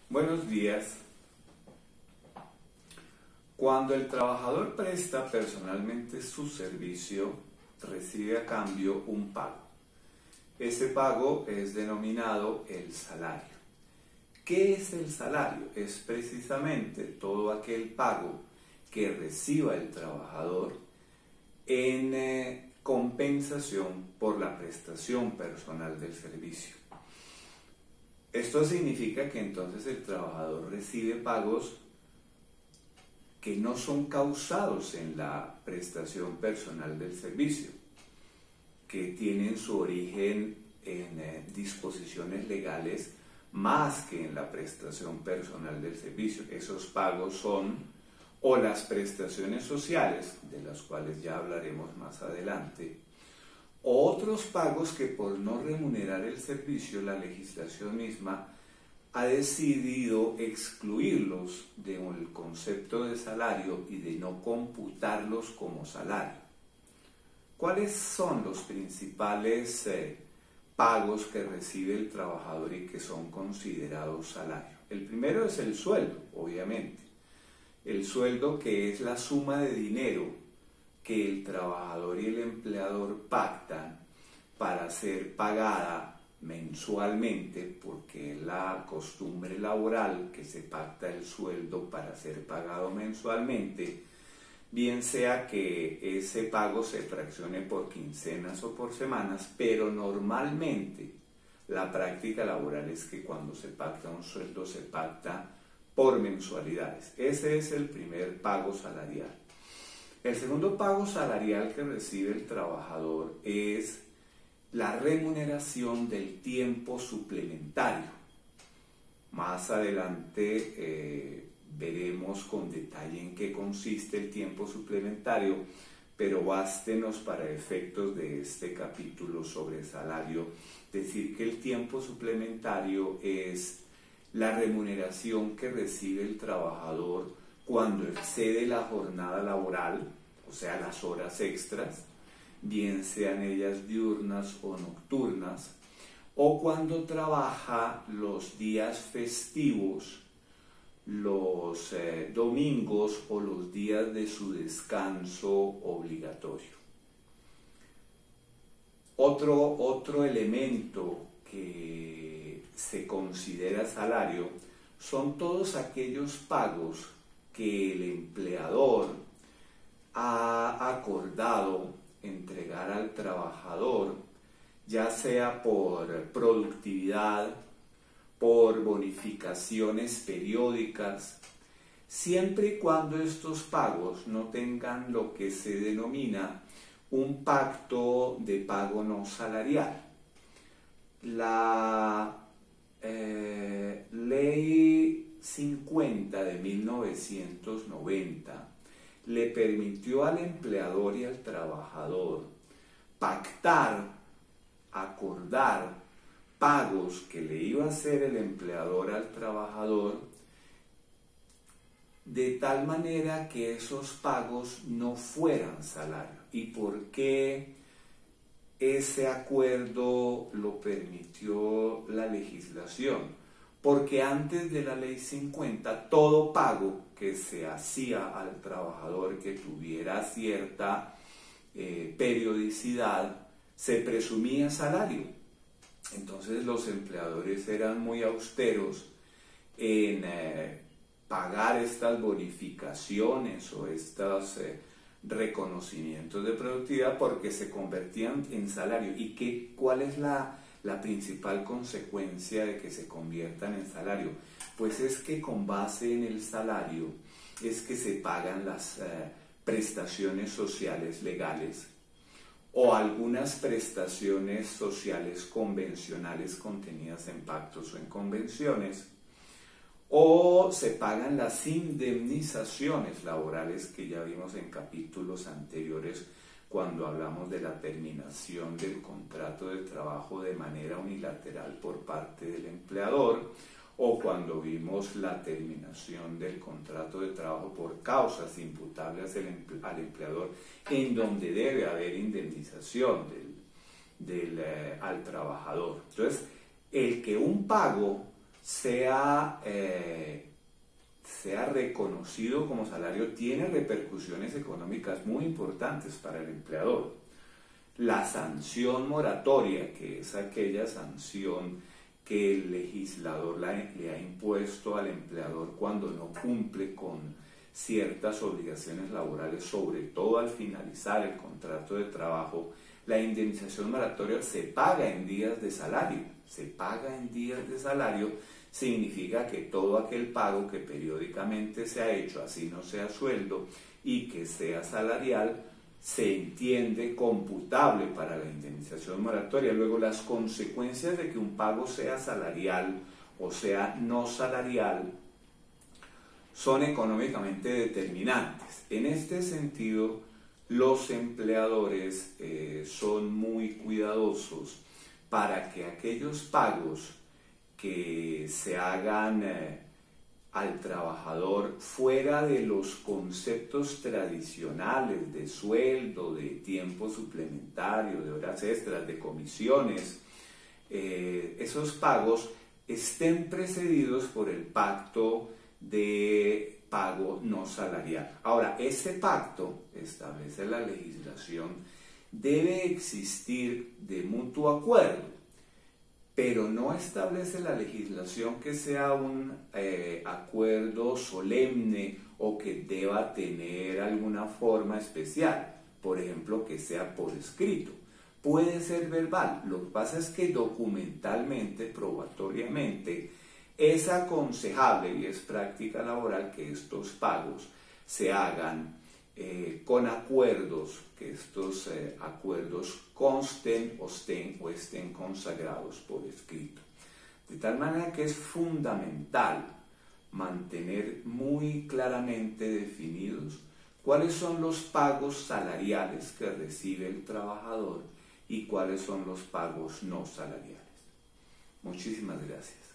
Buenos días. Cuando el trabajador presta personalmente su servicio, recibe a cambio un pago. Ese pago es denominado el salario. ¿Qué es el salario? Es precisamente todo aquel pago que reciba el trabajador en compensación por la prestación personal del servicio. Esto significa que entonces el trabajador recibe pagos que no son causados en la prestación personal del servicio, que tienen su origen en disposiciones legales más que en la prestación personal del servicio. Esos pagos son o las prestaciones sociales, de las cuales ya hablaremos más adelante, o otros pagos que por no remunerar el servicio la legislación misma ha decidido excluirlos del concepto de salario y de no computarlos como salario. ¿Cuáles son los principales pagos que recibe el trabajador y que son considerados salario? El primero es el sueldo, obviamente. El sueldo, que es la suma de dinero que el trabajador y el empleador pactan para ser pagada mensualmente, porque es la costumbre laboral que se pacta el sueldo para ser pagado mensualmente, bien sea que ese pago se fraccione por quincenas o por semanas, pero normalmente la práctica laboral es que cuando se pacta un sueldo se pacta por mensualidades. Ese es el primer pago salarial. El segundo pago salarial que recibe el trabajador es la remuneración del tiempo suplementario. Más adelante veremos con detalle en qué consiste el tiempo suplementario, pero bástenos para efectos de este capítulo sobre salario decir que el tiempo suplementario es la remuneración que recibe el trabajador cuando excede la jornada laboral, o sea, las horas extras, bien sean ellas diurnas o nocturnas, o cuando trabaja los días festivos, los domingos o los días de su descanso obligatorio. Otro elemento que se considera salario son todos aquellos pagos que el empleador ha acordado entregar al trabajador, ya sea por productividad, por bonificaciones periódicas, siempre y cuando estos pagos no tengan lo que se denomina un pacto de pago no salarial. La Ley 50 de 1990 le permitió al empleador y al trabajador pactar, acordar pagos que le iba a hacer el empleador al trabajador, de tal manera que esos pagos no fueran salario. ¿Y por qué ese acuerdo lo permitió la legislación? Porque antes de la Ley 50, todo pago que se hacía al trabajador que tuviera cierta periodicidad, se presumía salario. Entonces los empleadores eran muy austeros en pagar estas bonificaciones o estos reconocimientos de productividad, porque se convertían en salario. ¿Y cuál es la principal consecuencia de que se conviertan en salario? Pues es que con base en el salario es que se pagan las prestaciones sociales legales o algunas prestaciones sociales convencionales contenidas en pactos o en convenciones, o se pagan las indemnizaciones laborales que ya vimos en capítulos anteriores cuando hablamos de la terminación del contrato de trabajo de manera unilateral por parte del empleador, o cuando vimos la terminación del contrato de trabajo por causas imputables al empleador, en donde debe haber indemnización al trabajador. Entonces, el que un pago sea reconocido como salario tiene repercusiones económicas muy importantes para el empleador. La sanción moratoria, que es aquella sanción que el legislador le ha impuesto al empleador cuando no cumple con ciertas obligaciones laborales, sobre todo al finalizar el contrato de trabajo, la indemnización moratoria se paga en días de salario. Se paga en días de salario significa que todo aquel pago que periódicamente se ha hecho, así no sea sueldo y que sea salarial, se entiende computable para la indemnización moratoria. Luego, las consecuencias de que un pago sea salarial o sea no salarial son económicamente determinantes. En este sentido, los empleadores son muy cuidadosos para que aquellos pagos que se hagan al trabajador fuera de los conceptos tradicionales de sueldo, de tiempo suplementario, de horas extras, de comisiones, esos pagos estén precedidos por el pacto de pago no salarial. Ahora, ese pacto, establece la legislación, debe existir de mutuo acuerdo, pero no establece la legislación que sea un acuerdo solemne o que deba tener alguna forma especial, por ejemplo, que sea por escrito. Puede ser verbal, lo que pasa es que documentalmente, probatoriamente, es aconsejable y es práctica laboral que estos pagos se hagan con acuerdos, que estos acuerdos consten o estén consagrados por escrito. De tal manera que es fundamental mantener muy claramente definidos cuáles son los pagos salariales que recibe el trabajador y cuáles son los pagos no salariales. Muchísimas gracias.